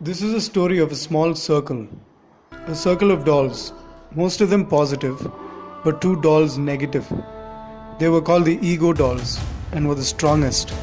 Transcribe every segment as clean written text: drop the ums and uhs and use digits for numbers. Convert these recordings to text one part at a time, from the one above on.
This is a story of a small circle. A circle of dolls, most of them positive, but two dolls negative. They were called the ego dolls and were the strongest.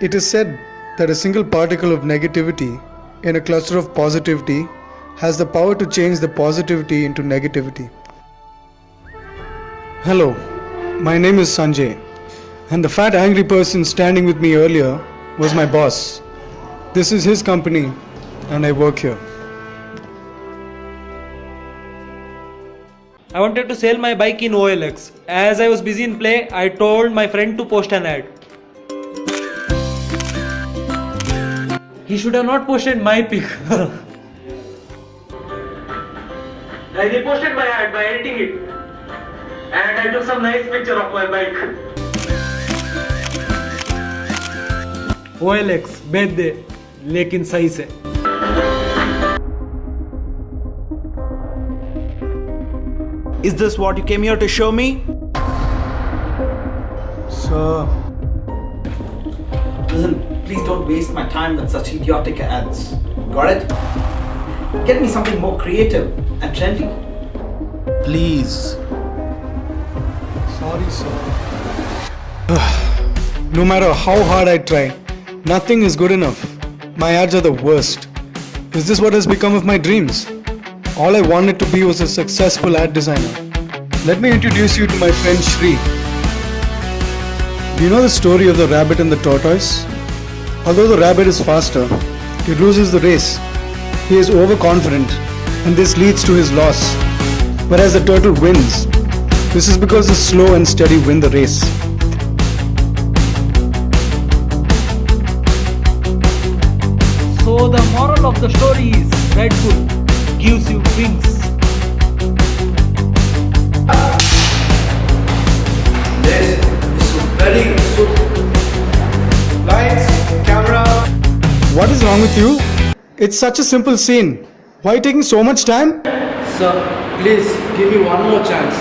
It is said that a single particle of negativity in a cluster of positivity has the power to change the positivity into negativity. Hello, my name is Sanjay, and the fat angry person standing with me earlier was my boss. This is his company, and I work here. I wanted to sell my bike in OLX. As I was busy in play, I told my friend to post an ad. He should have not posted my pic. I reposted my ad by editing it. And I took some nice picture of my bike. OLX बेच दे, लेकिन सही से. Is this what you came here to show me? Sir, Listen, please don't waste my time with such idiotic ads. Got it? Get me something more creative and trendy. Please. sorry, sir. No matter how hard I try, nothing is good enough. My ads are the worst. Is this what has become of my dreams? All I wanted to be was a successful ad designer. Let me introduce you to my friend Shri. Do you know the story of the rabbit and the tortoise? Although the rabbit is faster, he loses the race. He is overconfident, and this leads to his loss. Whereas the turtle wins. This is because the slow and steady win the race. So the moral of the story is Red Bull gives you wings. This is very good. Lights, camera. What is wrong with you? It's such a simple scene. Why taking so much time? Sir, please give me one more chance.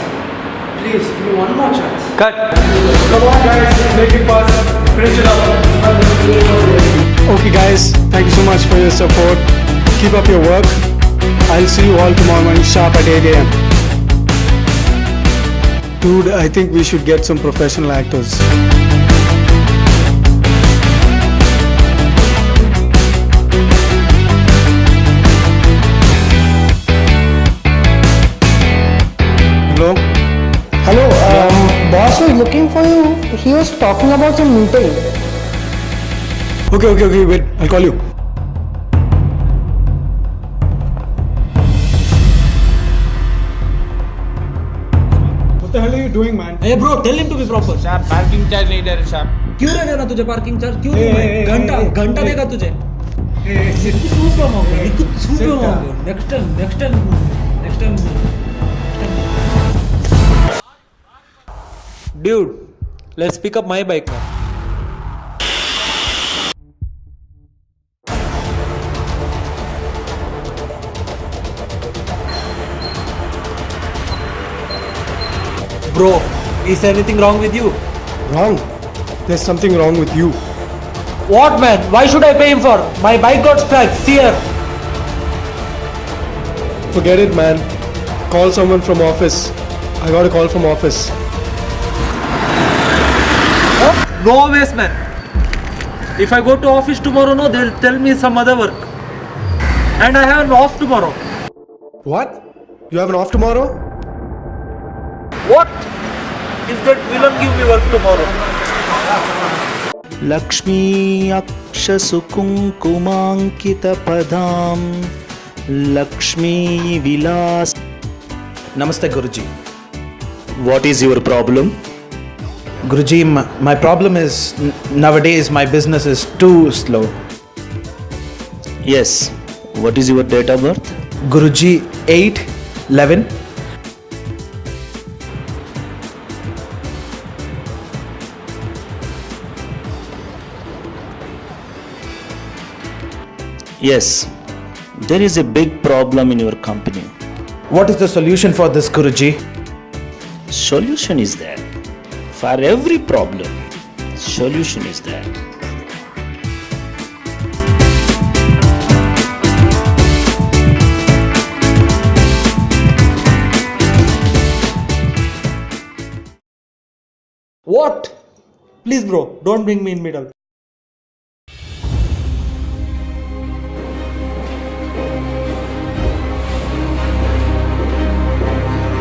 Please give me one more chance. Cut. Come on guys, let's make it fast. Finish it up. Okay guys, thank you so much for your support. Keep up your work. I'll see you all tomorrow morning sharp at 8 a.m. Dude, I think we should get some professional actors. Hello? Hello, boss was looking for you. He was talking about some meeting. Okay, wait, I'll call you. What the hell are you doing, man? Hey bro, tell him to be proper. साहब parking charge नहीं दे रहे साहब. क्यों नहीं देना तुझे parking charge? क्यों Hey, नहीं? hey, घंटा hey, घंटा hey. देगा तुझे. Hey, sit. Super mongo. Super Sit down. mongo. Next time. Dude, let's pick up my bike now. Bro, is anything wrong with you? Wrong? There's something wrong with you. What man? Why should I pay him for? My bike got scratched. See here. Forget it, man. Call someone from office. I got a call from office. No ways, man. If I go to office tomorrow, no, they'll tell me some other work. And I have an off tomorrow. What? You have an off tomorrow? What? If that villain give me work tomorrow? Lakshmi Akshasukunkumankita Padam Lakshmi Vilas. Namaste Guruji. What is your problem? Guruji, my problem is nowadays my business is too slow. Yes. What is your date of birth? Guruji, 8/11. Yes. There is a big problem in your company. What is the solution for this, Guruji? solution is there. For every problem, solution is there. What? Please, bro, don't bring me in middle.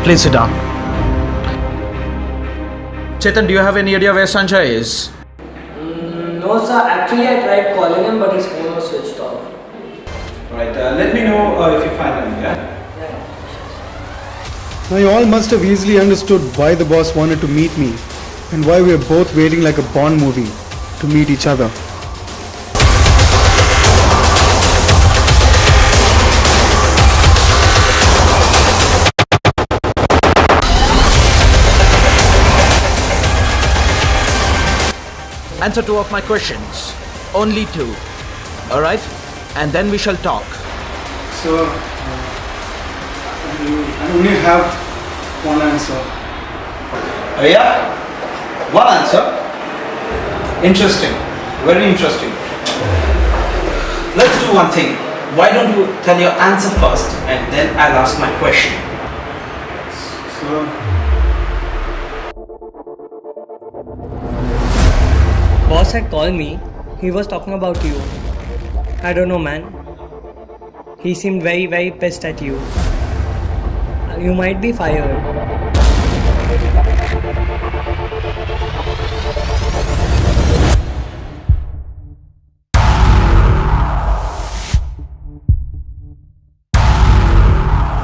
Please sit down. Chetan, do you have any idea where Sanjay is? No, sir. Actually, I tried calling him, but his phone was switched off. Right, let me know if you find him, yeah? Now you all must have easily understood why the boss wanted to meet me and why we are both waiting like a Bond movie to meet each other. Answer 2 of my questions. Only 2. Alright? And then we shall talk. So, I only have one answer. Oh yeah? One answer? Interesting. Very interesting. Let's do one thing. Why don't you tell your answer first and then I'll ask my question. So, Boss had called me. He was talking about you. I don't know, man. He seemed very, very pissed at you. You might be fired.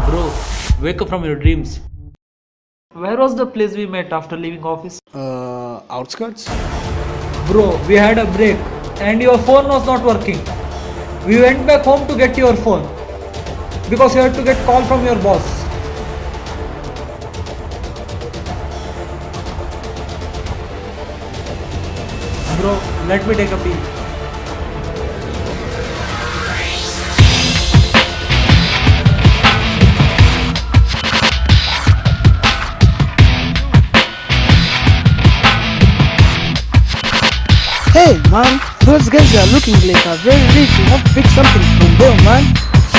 Bro, wake up from your dreams. Where was the place we met after leaving office? outskirts? Bro, we had a break and your phone was not working. We went back home to get your phone because you had to get call from your boss. Bro, let me take a peek. Hey man, those guys are looking like a very rich. You have to pick something from them, man.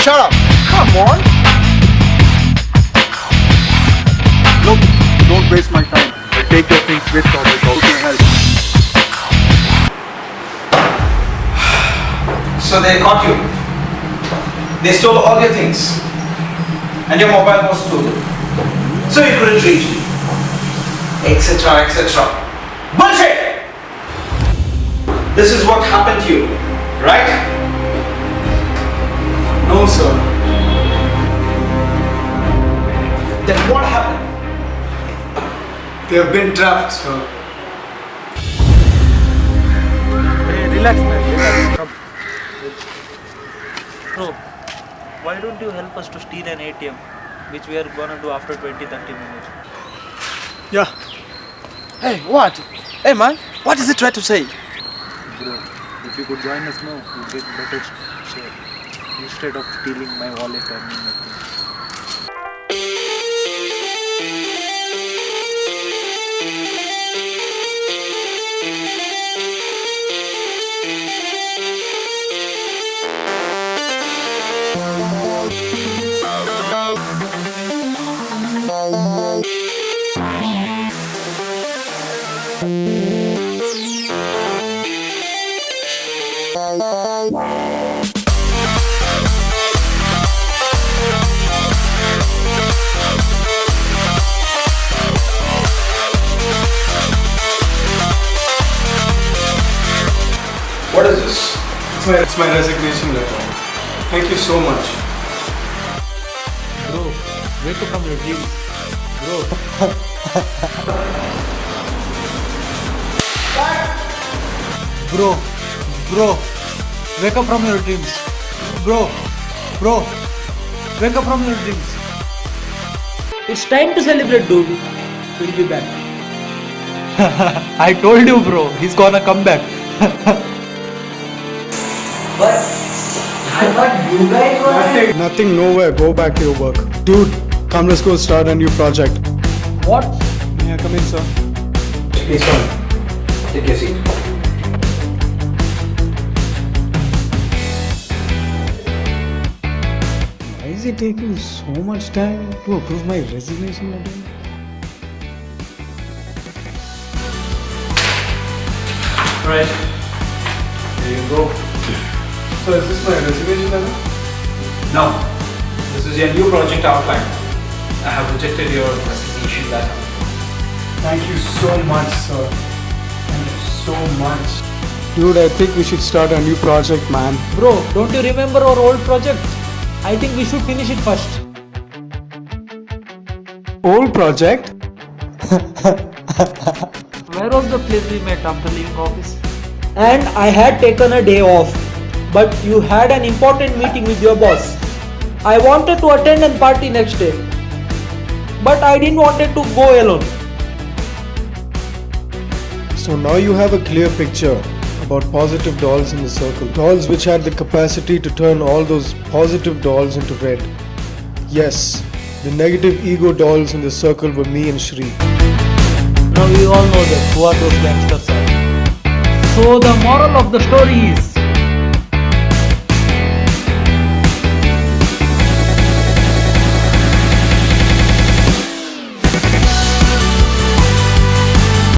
Shut up! Come on! Look, don't waste my time. Take your things with or without your help. So they caught you. They stole all your things. And your mobile was stolen. So you couldn't reach me. Etc. etc. Bullshit! This is what happened to you, right? No, sir. Then what happened? They have been trapped, sir. Hey, relax man, relax. Come. Bro, why don't you help us to steal an ATM, which we are gonna do after 20-30 minutes? Yeah. Hey, what? Hey man, what is it trying to say? Bro, if you could join us now, you'd get better share instead of stealing my wallet and nothing. What is this? It's my resignation letter. Thank you so much. Bro, wake up from your dreams. Bro. Bro, wake up from your dreams. Bro, wake up from your dreams. It's time to celebrate, dude. We'll be back. I told you, bro. He's gonna come back. But I thought you guys were. Nothing, nowhere. Go back to your work. Dude, come, let's go start a new project. What? May I come in, sir? Please come. Take your seat. Why is it taking so much time to approve my resignation letter? Right. There you go. So is this my resignation letter? Now, this is your new project outline. I have rejected your resignation letter. Thank you so much, sir. Thank you so much. Dude, I think we should start a new project, man. Bro, don't you remember our old project? I think we should finish it first. Old project? Where was the place we met after leaving office? And I had taken a day off, but you had an important meeting with your boss. I wanted to attend and party next day, but I didn't wanted to go alone. So now you have a clear picture about positive dolls in the circle. Dolls which had the capacity to turn all those positive dolls into red. Yes, the negative ego dolls in the circle were me and Shri. Now we all know that who are those gangsters are. So the moral of the story is,